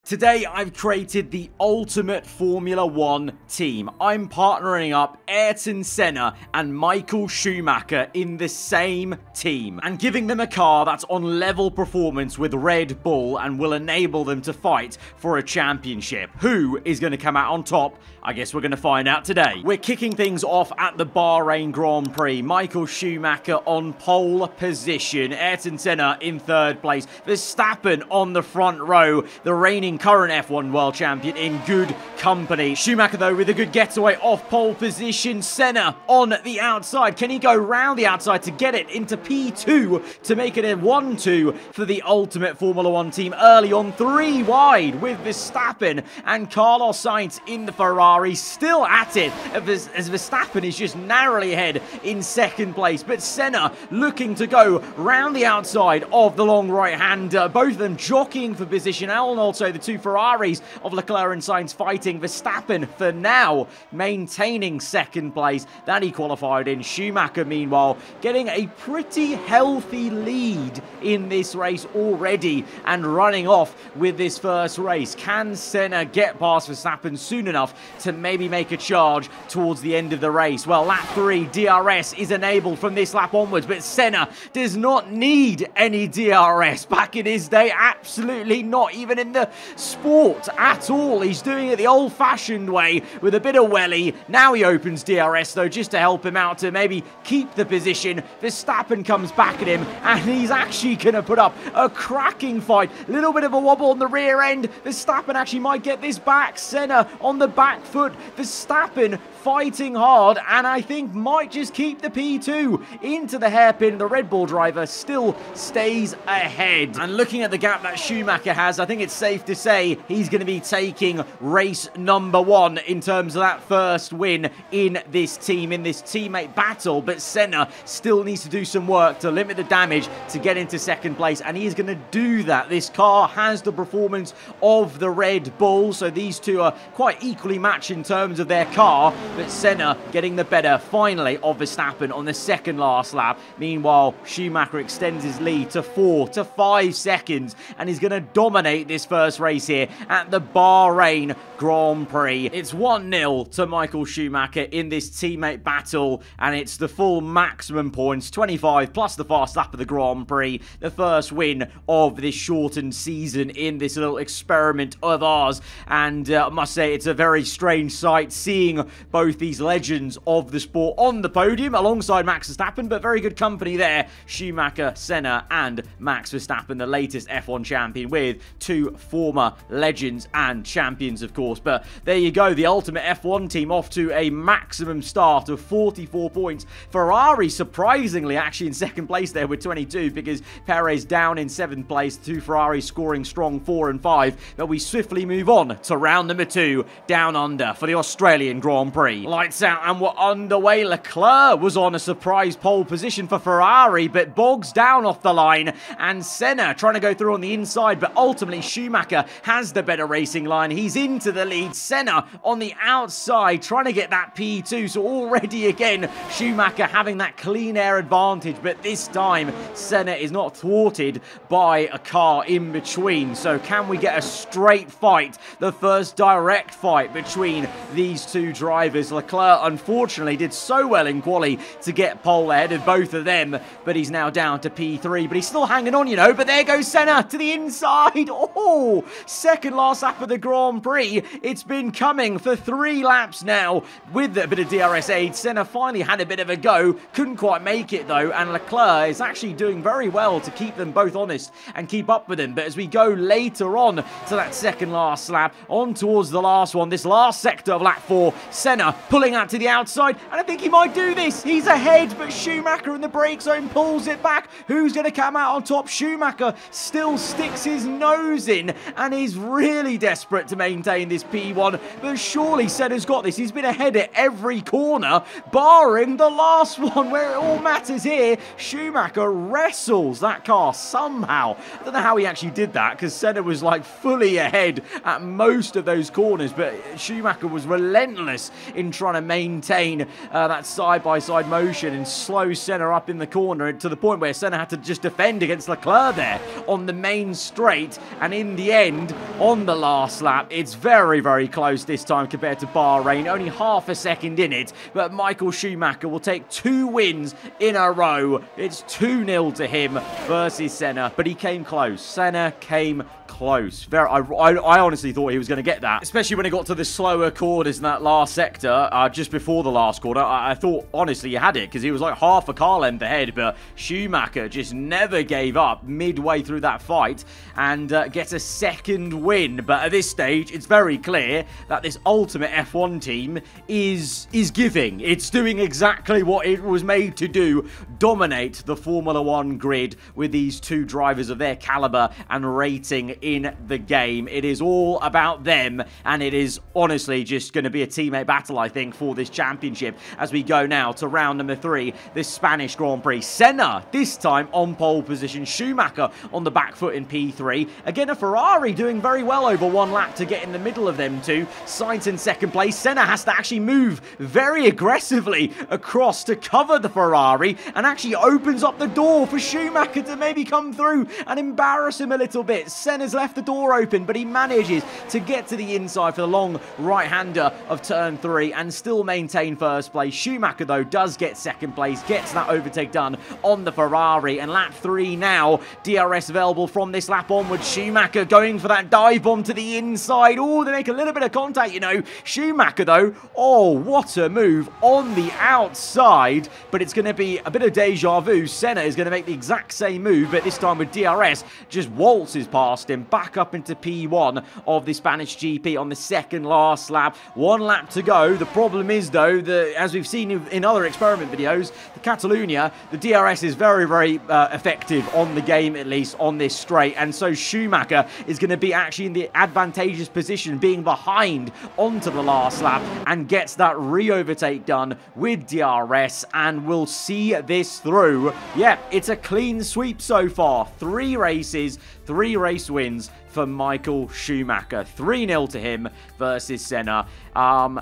Today, I've created the ultimate Formula 1 team. I'm partnering up Ayrton Senna and Michael Schumacher in the same team and giving them a car that's on level performance with Red Bull and will enable them to fight for a championship. Who is going to come out on top? I guess we're going to find out today. We're kicking things off at the Bahrain Grand Prix. Michael Schumacher on pole position. Ayrton Senna in third place. Verstappen on the front row. The reigning current F1 world champion in good company. Schumacher, though, with a good getaway off pole position. Senna on the outside. Can he go round the outside to get it into P2 to make it a 1-2 for the ultimate Formula 1 team early on? 3 wide with Verstappen and Carlos Sainz in the Ferrari. Still at it as Verstappen is just narrowly ahead in second place. But Senna looking to go round the outside of the long right-hander. Both of them jockeying for position, and also the two Ferraris of Leclerc and Sainz fighting. Verstappen, for now, maintaining second place that he qualified in. Schumacher, meanwhile, getting a pretty healthy lead in this race already and running off with this first race. Can Senna get past Verstappen soon enough to maybe make a charge towards the end of the race? Well, lap 3, DRS is enabled from this lap onwards, but Senna does not need any DRS. Back in his day, absolutely not, even in the sport at all. He's doing it the old-fashioned way with a bit of welly. Now he opens DRS, though, just to help him out to maybe keep the position. Verstappen comes back at him, and he's actually going to put up a cracking fight. Little bit of a wobble on the rear end. Verstappen actually might get this back. Senna on the back foot. Verstappen fighting hard, and I think might just keep the P2 into the hairpin. The Red Bull driver still stays ahead. And looking at the gap that Schumacher has, I think it's safe to say he's going to be taking race number 1 in terms of that first win in this team, in this teammate battle. But Senna still needs to do some work to limit the damage to get into second place, and he is going to do that. This car has the performance of the Red Bull, so these two are quite equally matched in terms of their car, but Senna getting the better finally of Verstappen on the second last lap. Meanwhile, Schumacher extends his lead to 4 to 5 seconds and is going to dominate this first race here at the Bahrain Grand Prix. It's 1-0 to Michael Schumacher in this teammate battle, and it's the full maximum points, 25 plus the fast lap of the Grand Prix, the first win of this shortened season in this little experiment of ours. And I must say, it's a very strange sight seeing both these legends of the sport on the podium alongside Max Verstappen, but very good company there. Schumacher, Senna, and Max Verstappen, the latest F1 champion, with 2 former legends and champions, of course. But there you go, the ultimate F1 team off to a maximum start of 44 points. Ferrari, surprisingly, actually in second place there with 22, because Perez down in 7th place, 2 Ferraris scoring strong 4 and 5. But we swiftly move on to round number 2, down under, for the Australian Grand Prix. Lights out and we're underway. Leclerc was on a surprise pole position for Ferrari, but bogs down off the line, and Senna trying to go through on the inside, but ultimately Schumacher has the better racing line. He's into the lead. Senna on the outside trying to get that P2, so already again Schumacher having that clean air advantage, but this time Senna is not thwarted by a car in between. So can we get a straight fight, the first direct fight between these two drivers? Leclerc unfortunately did so well in quali to get pole ahead of both of them, but he's now down to P3, but he's still hanging on, you know. But there goes Senna to the inside. Oh, second last lap of the Grand Prix. It's been coming for 3 laps now with a bit of DRS aid. Senna finally had a bit of a go, couldn't quite make it though, and Leclerc is actually doing very well to keep them both honest and keep up with him. But as we go later on to that second last lap, on towards the last one, this last sector of lap 4, Senna pulling out to the outside, and I think he might do this. He's ahead, but Schumacher in the brake zone pulls it back. Who's going to come out on top? Schumacher still sticks his nose in and is really desperate to maintain this P1, but surely Senna's got this. He's been ahead at every corner, barring the last one where it all matters here. Schumacher wrestles that car somehow. I don't know how he actually did that, because Senna was like fully ahead at most of those corners, but Schumacher was relentless in trying to maintain that side-by-side motion and slow Senna up in the corner to the point where Senna had to just defend against Leclerc there on the main straight, and in the end second on the last lap. It's very, very close this time compared to Bahrain. Only half a second in it, but Michael Schumacher will take 2 wins in a row. It's 2-0 to him versus Senna, but he came close. Senna came close. I honestly thought he was going to get that, especially when it got to the slower corners in that last sector, just before the last corner. I thought, honestly, he had it, because he was like half a car length ahead, but Schumacher just never gave up midway through that fight and gets a second win. But at this stage, it's very clear that this ultimate F1 team is giving. It's doing exactly what it was made to do, dominate the Formula 1 grid with these 2 drivers of their caliber and rating in the game. It is all about them, and it is honestly just going to be a teammate battle, I think, for this championship as we go now to round number 3, this Spanish Grand Prix. Senna, this time on pole position. Schumacher on the back foot in P3. Again, a Ferrari doing very well over 1 lap to get in the middle of them two. Sainz in second place. Senna has to actually move very aggressively across to cover the Ferrari, and actually opens up the door for Schumacher to maybe come through and embarrass him a little bit. Senna's left the door open, but he manages to get to the inside for the long right-hander of turn 3 and still maintain first place. Schumacher, though, does get second place, gets that overtake done on the Ferrari, and lap 3 now. DRS available from this lap onwards. Schumacher going for that dive bomb to the inside. Oh, they make a little bit of contact, you know. Schumacher, though, oh, what a move on the outside, but it's going to be a bit of deja vu. Senna is going to make the exact same move, but this time with DRS, just waltzes past him, back up into P1 of the Spanish GP on the second last lap. 1 lap to go. The problem is, though, that as we've seen in other experiment videos, the Catalonia, the DRS is very, very effective on the game, at least on this straight, and so Schumacher is going to be actually in the advantageous position, being behind onto the last lap, and gets that re-overtake done with DRS, and we'll see this through. Yeah, it's a clean sweep so far. 3 races, 3 race wins for Michael Schumacher. 3-0 to him versus Senna.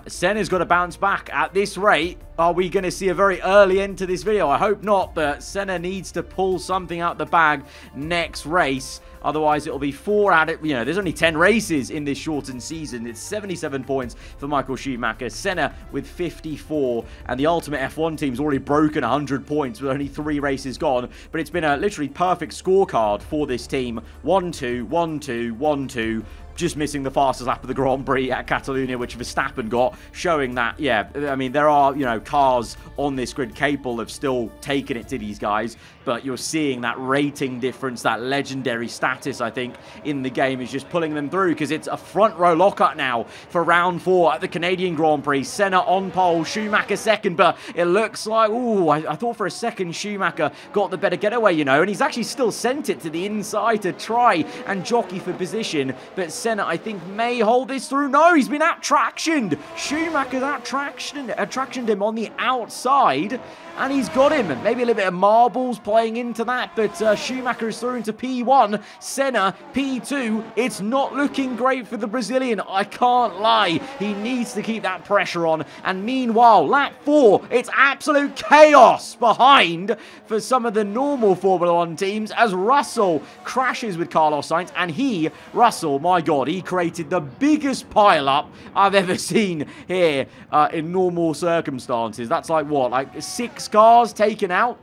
Senna's got to bounce back at this rate. Are we going to see a very early end to this video? I hope not, but Senna needs to pull something out the bag next race. Otherwise, it'll be 4 out of, there's only 10 races in this shortened season. It's 77 points for Michael Schumacher. Senna with 54. And the Ultimate F1 team's already broken 100 points with only 3 races gone. But it's been a literally perfect scorecard for this team. 1-2, 1-2, 1-2. Just missing the fastest lap of the Grand Prix at Catalonia, which Verstappen got, showing that, yeah, I mean, there are, cars on this grid capable of still taking it to these guys, but you're seeing that rating difference, that legendary status, I think, in the game is just pulling them through, because it's a front row lockup now for round 4 at the Canadian Grand Prix. Senna on pole, Schumacher second, but it looks like, ooh, I thought for a second Schumacher got the better getaway, and he's actually still sent it to the inside to try and jockey for position, but Senna, I think, may hold this through. No, he's been out-tractioned. Schumacher's out-tractioned him on the outside, and he's got him. Maybe a little bit of marbles playing into that, but Schumacher is through into P1. Senna, P2. It's not looking great for the Brazilian. I can't lie. He needs to keep that pressure on. And meanwhile, lap 4, it's absolute chaos behind for some of the normal Formula 1 teams as Russell crashes with Carlos Sainz, and Russell, my God, he created the biggest pile-up I've ever seen here in normal circumstances. That's like, what, like 6 cars taken out?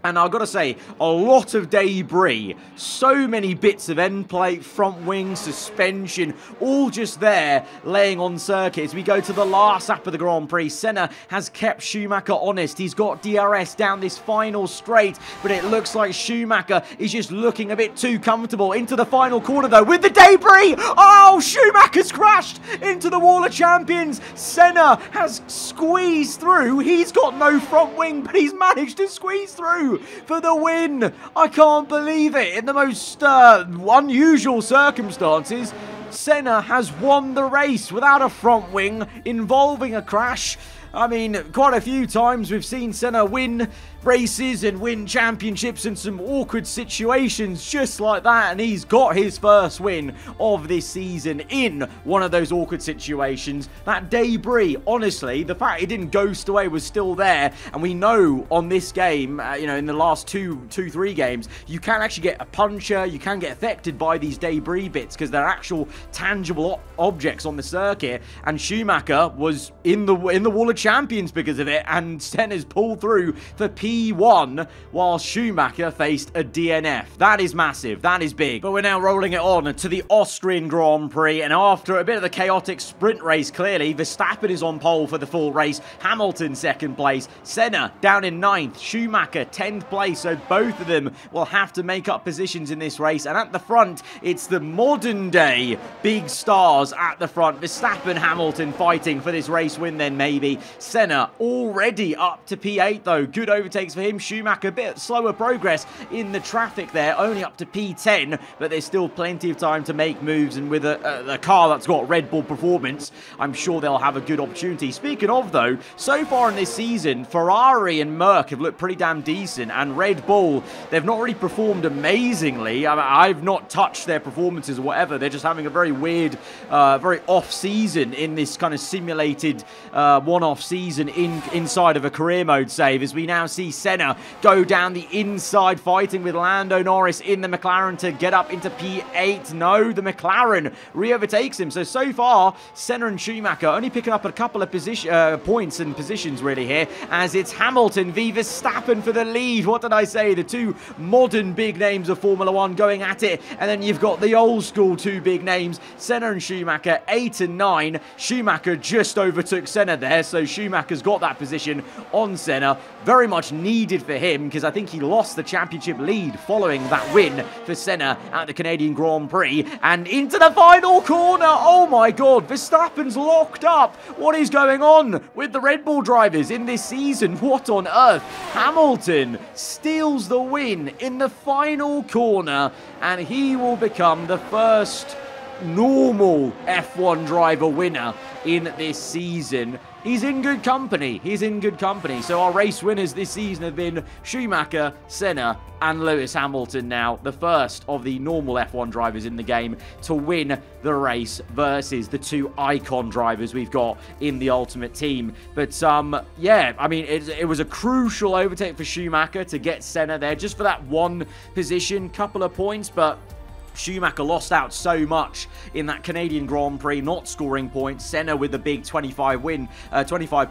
And I've got to say, a lot of debris, so many bits of end plate, front wing, suspension, all just there, laying on circuit. As we go to the last lap of the Grand Prix, Senna has kept Schumacher honest. He's got DRS down this final straight, but it looks like Schumacher is just looking a bit too comfortable. Into the final corner, though, with the debris! Oh, Schumacher's crashed into the wall of champions! Senna has squeezed through. He's got no front wing, but he's managed to squeeze through for the win. I can't believe it. In the most unusual circumstances, Senna has won the race without a front wing, involving a crash. I mean, quite a few times we've seen Senna win races and win championships in some awkward situations just like that, and he's got his first win of this season in one of those awkward situations. That debris, honestly, the fact it didn't ghost away was still there, and we know on this game, you know, in the last three games, you can actually get a puncture, you can get affected by these debris bits because they're actual tangible objects on the circuit, and Schumacher was in the Wall of Champions because of it, and Senna's pulled through for P1 while Schumacher faced a DNF. That is massive. That is big. But we're now rolling it on to the Austrian Grand Prix, and after a bit of a chaotic sprint race, clearly, Verstappen is on pole for the full race, Hamilton second place, Senna down in 9th, Schumacher 10th place, so both of them will have to make up positions in this race, and at the front, it's the modern day big stars at the front. Verstappen, Hamilton fighting for this race win then maybe. Senna already up to P8 though. Good overtakes for him. Schumacher a bit slower progress in the traffic there, only up to P10, but there's still plenty of time to make moves, and with a car that's got Red Bull performance, I'm sure they'll have a good opportunity. Speaking of though, so far in this season, Ferrari and Merc have looked pretty damn decent, and Red Bull, they've not really performed amazingly. I've not touched their performances or whatever. They're just having a very weird, very off season in this kind of simulated one-off season inside of a career mode save, as we now see Senna go down the inside fighting with Lando Norris in the McLaren to get up into P8. No, the McLaren re-overtakes him. So far, Senna and Schumacher only picking up a couple of points and positions really here, as it's Hamilton v Verstappen for the lead. What did I say? The two modern big names of Formula 1 going at it, and then you've got the old school two big names, Senna and Schumacher, 8 and 9. Schumacher just overtook Senna there, so Schumacher's got that position on Senna. Very much needed for him, because I think he lost the championship lead following that win for Senna at the Canadian Grand Prix. And into the final corner. Oh my god, Verstappen's locked up. What is going on with the Red Bull drivers in this season? What on earth? Hamilton steals the win in the final corner, and he will become the first normal F1 driver winner in this season. He's in good company. He's in good company. So our race winners this season have been Schumacher, Senna, and Lewis Hamilton now, the first of the normal F1 drivers in the game to win the race versus the two icon drivers we've got in the Ultimate Team. But, yeah, I mean, it was a crucial overtake for Schumacher to get Senna there, just for that one position, couple of points, but Schumacher lost out so much in that Canadian Grand Prix, not scoring points. Senna with the big 25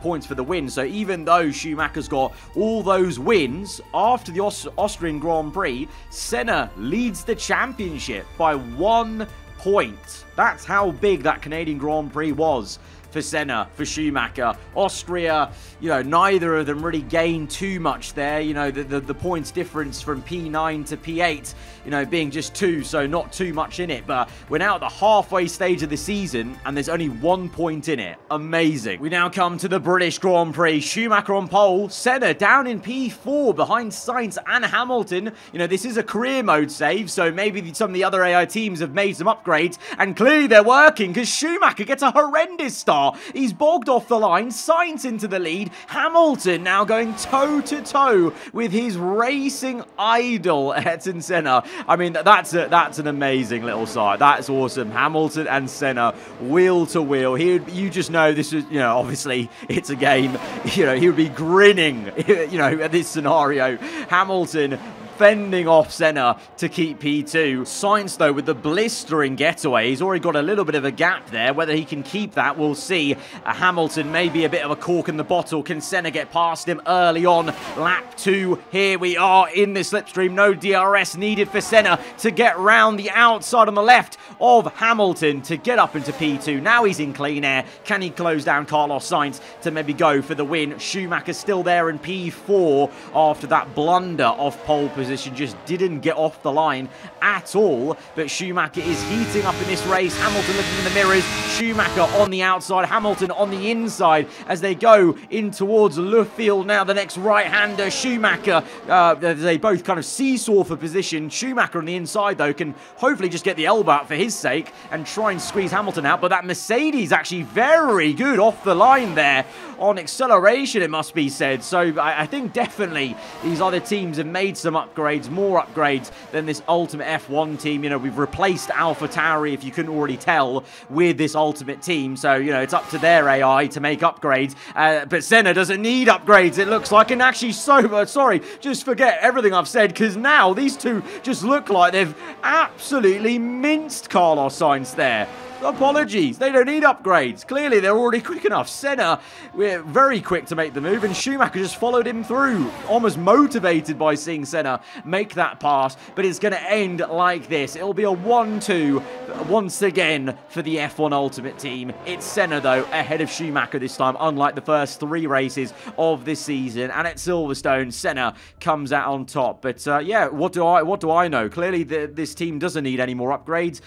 points for the win. So even though Schumacher's got all those wins after the Austrian Grand Prix, Senna leads the championship by 1 point. That's how big that Canadian Grand Prix was for Senna, for Schumacher. Austria, you know, neither of them really gained too much there. You know, the points difference from P9 to P8, you know, being just 2, so not too much in it. But we're now at the halfway stage of the season, and there's only 1 point in it. Amazing. We now come to the British Grand Prix. Schumacher on pole, Senna down in P4 behind Sainz and Hamilton. You know, this is a career mode save, so maybe some of the other AI teams have made some upgrades, and clearly they're working, because Schumacher gets a horrendous start. He's bogged off the line, Sainz into the lead, Hamilton now going toe-to-toe with his racing idol, Ayrton Senna. I mean, that's an amazing little sight. That's awesome. Hamilton and Senna, wheel to wheel. You just know this is, you know, obviously it's a game. You know, he would be grinning, you know, at this scenario. Hamilton fending off Senna to keep P2. Sainz, though, with the blistering getaway, he's already got a little bit of a gap there. Whether he can keep that, we'll see. Hamilton may be a bit of a cork in the bottle. Can Senna get past him early on? Lap 2, here we are in the slipstream. No DRS needed for Senna to get round the outside on the left of Hamilton to get up into P2. Now he's in clean air. Can he close down Carlos Sainz to maybe go for the win? Schumacher still there in P4 after that blunder off pole position. Just didn't get off the line at all, but Schumacher is heating up in this race. Hamilton looking in the mirrors, Schumacher on the outside, Hamilton on the inside as they go in towards Luffield. Now the next right-hander, Schumacher, they both kind of seesaw for position. Schumacher on the inside though can hopefully just get the elbow out for his sake and try and squeeze Hamilton out, but that Mercedes actually very good off the line there. on acceleration, it must be said. So I think definitely these other teams have made some upgrades, more upgrades than this Ultimate F1 team. You know, we've replaced AlphaTauri, if you couldn't already tell, with this Ultimate team. So, you know, it's up to their AI to make upgrades. But Senna doesn't need upgrades, it looks like. And actually, sorry, just forget everything I've said, because now these two just look like they've absolutely minced Carlos Sainz there. Apologies, they don't need upgrades. Clearly, they're already quick enough. Senna, we're very quick to make the move, and Schumacher just followed him through, almost motivated by seeing Senna make that pass, but it's going to end like this. It'll be a 1-2 once again for the F1 Ultimate Team. It's Senna, though, ahead of Schumacher this time, unlike the first 3 races of this season, and at Silverstone, Senna comes out on top. But yeah, what do I know? Clearly, this team doesn't need any more upgrades.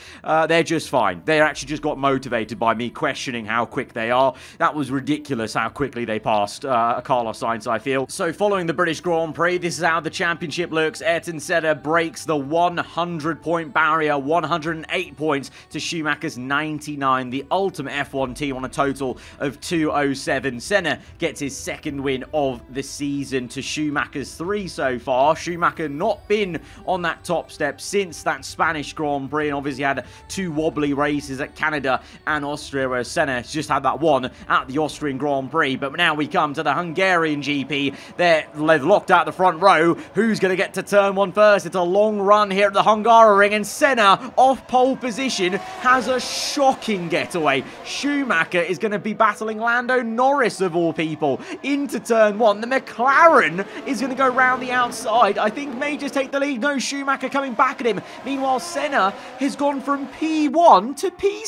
They're just fine. They're actually just got motivated by me questioning how quick they are. That was ridiculous how quickly they passed Carlos Sainz, I feel. So following the British Grand Prix, this is how the championship looks. Ayrton Senna breaks the 100-point barrier, 108 points to Schumacher's 99. The Ultimate F1 team on a total of 207. Senna gets his 2nd win of the season to Schumacher's 3 so far. Schumacher not been on that top step since that Spanish Grand Prix, and obviously had 2 wobbly races at Canada and Austria, where Senna has just had that one at the Austrian Grand Prix. But now we come to the Hungarian GP. They've locked out the front row. Who's going to get to turn 1 first? It's a long run here at the Hungaroring, and Senna, off pole position, has a shocking getaway. Schumacher is going to be battling Lando Norris, of all people, into turn 1. The McLaren is going to go round the outside. I think may just take the lead. No, Schumacher coming back at him. Meanwhile, Senna has gone from P1 to P6.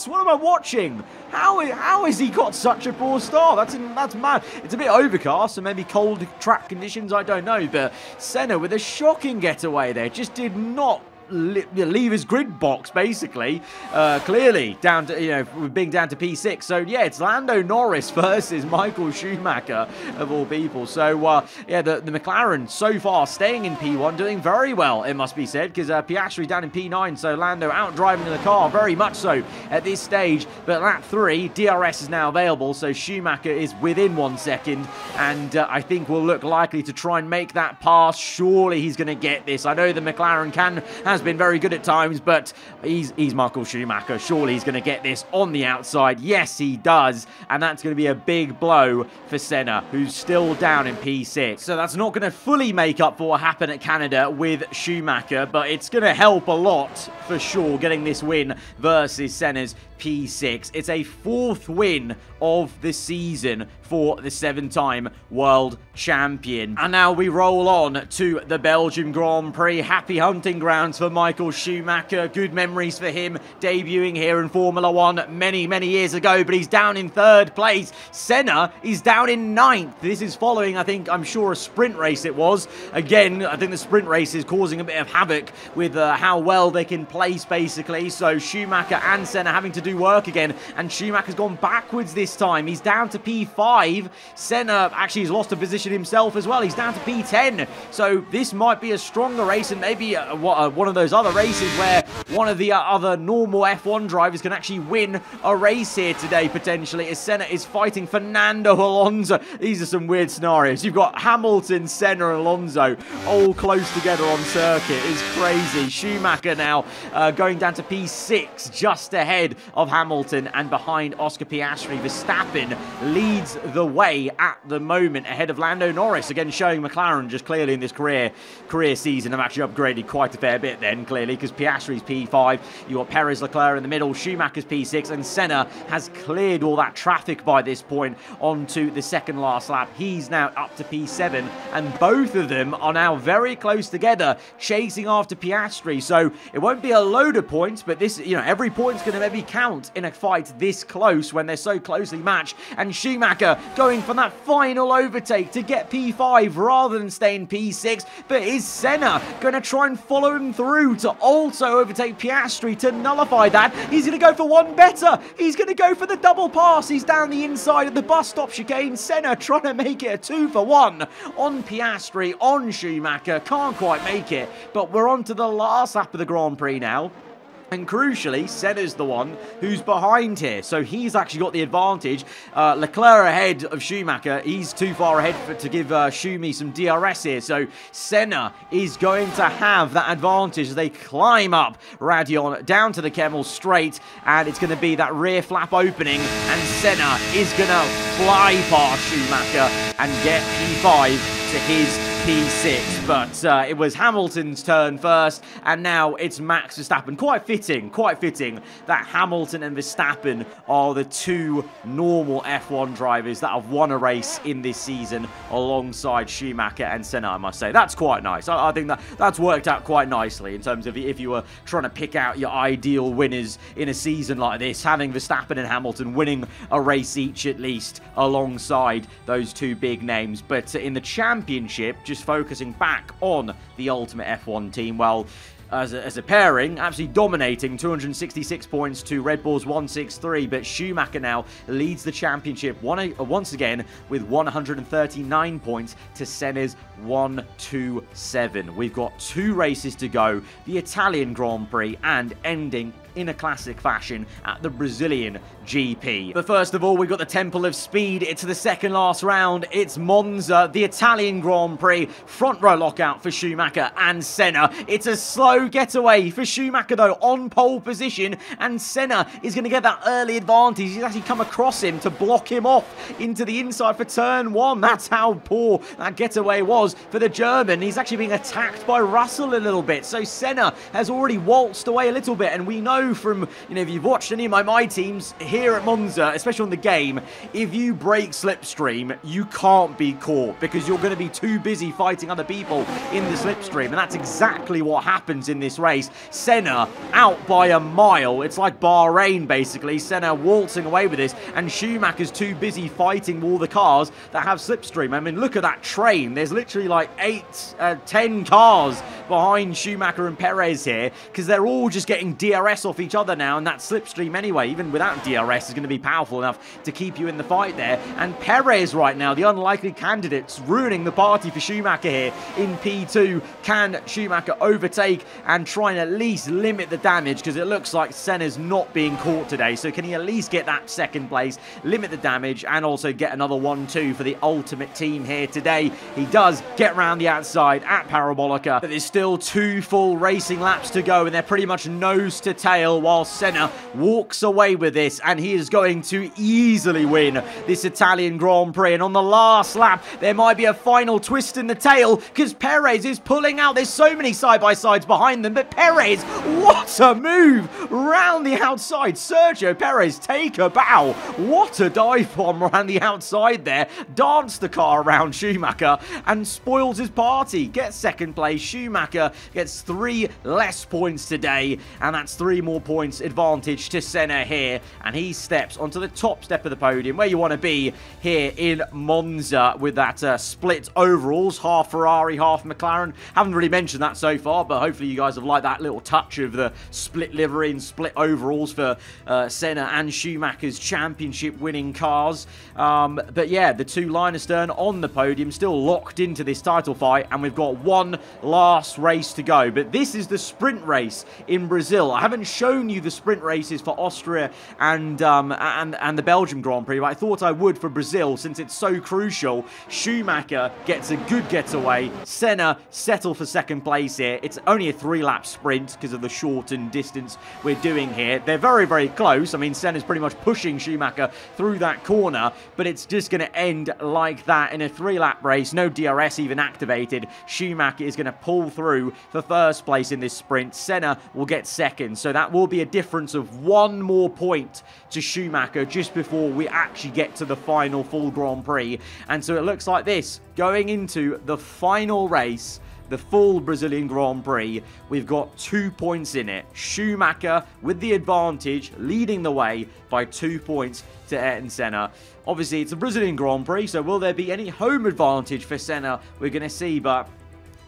What am I watching? How has he got such a poor start? That's mad. It's a bit overcast, so maybe cold track conditions, I don't know. But Senna with a shocking getaway there. Just did not leave his grid box, basically. Clearly down to, you know, being down to P6. So yeah, it's Lando Norris versus Michael Schumacher, of all people. So yeah, the McLaren so far staying in P1, doing very well, it must be said, because Piastri down in P9. So Lando out driving the car very much so at this stage. But lap 3, DRS is now available, so Schumacher is within 1 second, and I think will look likely to try and make that pass. Surely he's going to get this. I know the McLaren has been very good at times, but he's Michael Schumacher. Surely he's going to get this on the outside. Yes, he does, and that's going to be a big blow for Senna, who's still down in P6. So that's not going to fully make up for what happened at Canada with Schumacher, but it's going to help a lot for sure, getting this win versus Senna's P6. It's a 4th win of the season for the 7-time world champion. And now we roll on to the Belgium Grand Prix. Happy hunting grounds for Michael Schumacher. Good memories for him debuting here in Formula 1 many, many years ago, but he's down in 3rd place. Senna is down in 9th. This is following, I'm sure, a sprint race it was. Again, I think the sprint race is causing a bit of havoc with how well they can place, basically. So Schumacher and Senna having to do work again, and Schumacher's gone backwards this time. He's down to P5. Senna actually has lost a position himself as well. He's down to P10. So this might be a stronger race, and maybe one of those other races where one of the other normal F1 drivers can actually win a race here today, potentially, as Senna is fighting Fernando Alonso. These are some weird scenarios. You've got Hamilton, Senna, and Alonso all close together on circuit. It's crazy. Schumacher now going down to P6, just ahead of Hamilton and behind Oscar Piastri. Verstappen leads the way at the moment, ahead of Lando Norris. Again, showing McLaren just clearly in this career season have actually upgraded quite a fair bit then, clearly, because Piastri's P5, you've got Perez, Leclerc in the middle, Schumacher's P6, and Senna has cleared all that traffic by this point onto the 2nd last lap. He's now up to P7, and both of them are now very close together, chasing after Piastri. So it won't be a load of points, but this, you know, every point's going to maybe count in a fight this close when they're so closely matched. And Schumacher going for that final overtake to get P5 rather than stay in P6. But is Senna going to try and follow him through to also overtake Piastri to nullify that? He's going to go for one better. He's going to go for the double pass. He's down the inside of the bus stop chicane. Senna trying to make it a 2-for-1 on Piastri, on Schumacher. Can't quite make it, but we're on to the last lap of the Grand Prix now. And crucially, Senna's the one who's behind here, so he's actually got the advantage. Leclerc ahead of Schumacher. He's too far ahead to give Schumi some DRS here, so Senna is going to have that advantage as they climb up Radion down to the Kemmel straight, and it's going to be that rear flap opening, and Senna is going to fly past Schumacher and get P5 to his P6, but it was Hamilton's turn first, and now it's Max Verstappen. Quite fitting that Hamilton and Verstappen are the two normal F1 drivers that have won a race in this season alongside Schumacher and Senna, I must say. That's quite nice. I think that's worked out quite nicely in terms of if you were trying to pick out your ideal winners in a season like this, having Verstappen and Hamilton winning a race each at least alongside those two big names. But in the championship, just focusing back on the Ultimate F1 team, well, as a pairing, absolutely dominating, 266 points to Red Bull's 163, but Schumacher now leads the championship once again with 139 points to Senna's 127. We've got 2 races to go, the Italian Grand Prix and ending in a classic fashion at the Brazilian GP. But first of all, we've got the Temple of Speed. It's the second last round. It's Monza, the Italian Grand Prix. Front row lockout for Schumacher and Senna. It's a slow getaway for Schumacher though, on pole position, and Senna is going to get that early advantage. He's actually come across him to block him off into the inside for turn 1. That's how poor that getaway was for the German. He's actually being attacked by Russell a little bit, so Senna has already waltzed away a little bit, and we know from, if you've watched any of my teams here at Monza, especially on the game, if you break slipstream, you can't be caught because you're going to be too busy fighting other people in the slipstream, and that's exactly what happens in this race. Senna out by a mile. It's like Bahrain, basically. Senna waltzing away with this, and Schumacher's too busy fighting all the cars that have slipstream. I mean, look at that train. There's literally like 10 cars behind Schumacher and Perez here because they're all just getting DRS off each other now, and that slipstream anyway, even without DRS, is going to be powerful enough to keep you in the fight there. And Perez right now, the unlikely candidate's ruining the party for Schumacher here in P2. Can Schumacher overtake and try and at least limit the damage, because it looks like Senna's not being caught today, so can he at least get that second place, limit the damage, and also get another 1-2 for the ultimate team here today? He does get around the outside at Parabolica, but there's still 2 full racing laps to go, and they're pretty much nose to tail, while Senna walks away with this, and he is going to easily win this Italian Grand Prix. And on the last lap, there might be a final twist in the tail, because Perez is pulling out. There's so many side-by-sides behind them, but Perez, what a move round the outside. Sergio Perez, take a bow. What a dive bomb around the outside there. Danced the car around Schumacher and spoils his party. Gets second place. Schumacher gets 3 less points today, and that's 3 more points advantage to Senna here, and he steps onto the top step of the podium where you want to be here in Monza with that split overalls, half Ferrari, half McLaren. Haven't really mentioned that so far, but hopefully you guys have liked that little touch of the split livery and split overalls for Senna and Schumacher's championship winning cars. But yeah, the 2 line astern on the podium, still locked into this title fight, and we've got 1 last race to go. But this is the sprint race in Brazil. I haven't shown you the sprint races for Austria and the Belgium Grand Prix, but I thought I would for Brazil since it's so crucial. Schumacher gets a good getaway. Senna settle for second place here. It's only a 3-lap sprint because of the shortened distance we're doing here. They're very, very close. I mean, Senna's pretty much pushing Schumacher through that corner, but it's just going to end like that in a 3-lap race. No DRS even activated. Schumacher is going to pull through for first place in this sprint. Senna will get second, so that will be a difference of 1 more point to Schumacher just before we actually get to the final full Grand Prix. And so it looks like this going into the final race, the full Brazilian Grand Prix. We've got 2 points in it. Schumacher with the advantage, leading the way by 2 points to Ayrton Senna. Obviously, it's a Brazilian Grand Prix, so will there be any home advantage for Senna? We're going to see, but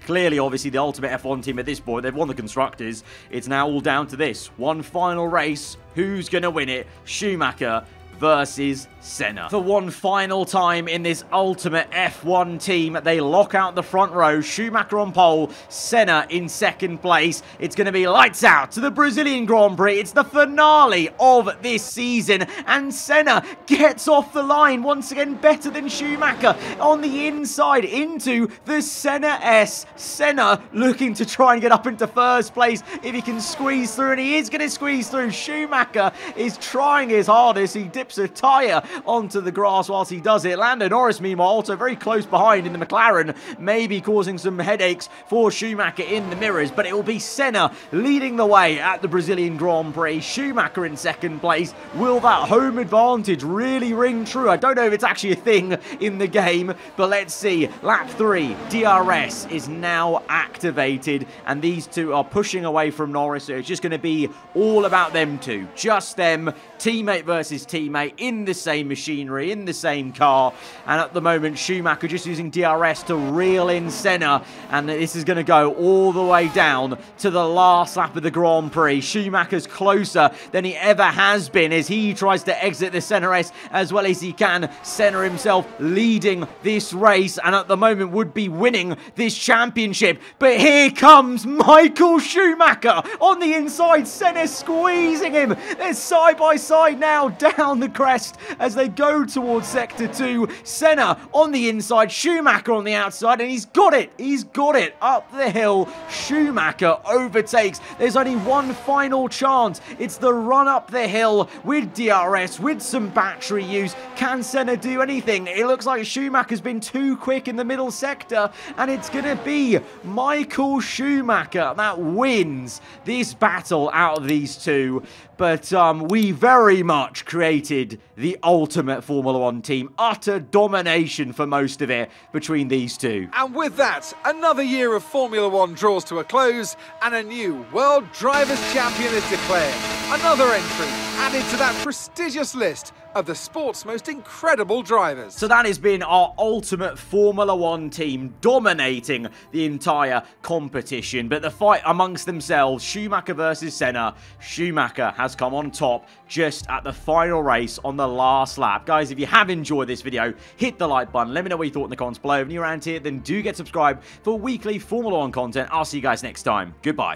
clearly, obviously, the Ultimate F1 team at this point, they've won the Constructors. It's now all down to this. One final race. Who's going to win it? Schumacher versus Senna. For one final time in this ultimate F1 team, they lock out the front row. Schumacher on pole, Senna in second place. It's going to be lights out to the Brazilian Grand Prix. It's the finale of this season, and Senna gets off the line once again, better than Schumacher on the inside into the Senna S. Senna looking to try and get up into first place if he can squeeze through, and he is going to squeeze through. Schumacher is trying his hardest. He dips a tyre onto the grass whilst he does it. Lando Norris, meanwhile, also very close behind in the McLaren, maybe causing some headaches for Schumacher in the mirrors, but it will be Senna leading the way at the Brazilian Grand Prix. Schumacher in second place. Will that home advantage really ring true? I don't know if it's actually a thing in the game, but let's see. Lap 3, DRS is now activated, and these two are pushing away from Norris, so it's just going to be all about them two. Just them, teammate versus teammate, in the same machinery, in the same car, and at the moment Schumacher just using DRS to reel in Senna, and this is going to go all the way down to the last lap of the Grand Prix. Schumacher's closer than he ever has been as he tries to exit the Senna S as well as he can. Senna himself leading this race, and at the moment would be winning this championship, but here comes Michael Schumacher on the inside. Senna squeezing him. They're side by side now down the crest as they go towards Sector 2. Senna on the inside, Schumacher on the outside, and he's got it. He's got it. Up the hill, Schumacher overtakes. There's only one final chance. It's the run up the hill with DRS, with some battery use. Can Senna do anything? It looks like Schumacher's been too quick in the middle sector, and it's going to be Michael Schumacher that wins this battle out of these two. But we very much created the ultimate Formula 1 team. Utter domination for most of it between these two. And with that, another year of Formula 1 draws to a close, and a new World Drivers' Champion is declared. Another entry added to that prestigious list of the sport's most incredible drivers. So that has been our ultimate Formula 1 team, dominating the entire competition. But the fight amongst themselves, Schumacher versus Senna, Schumacher has come on top just at the final race on the last lap. Guys, if you have enjoyed this video, hit the like button. Let me know what you thought in the comments below. If you're around here, then do get subscribed for weekly Formula 1 content. I'll see you guys next time. Goodbye.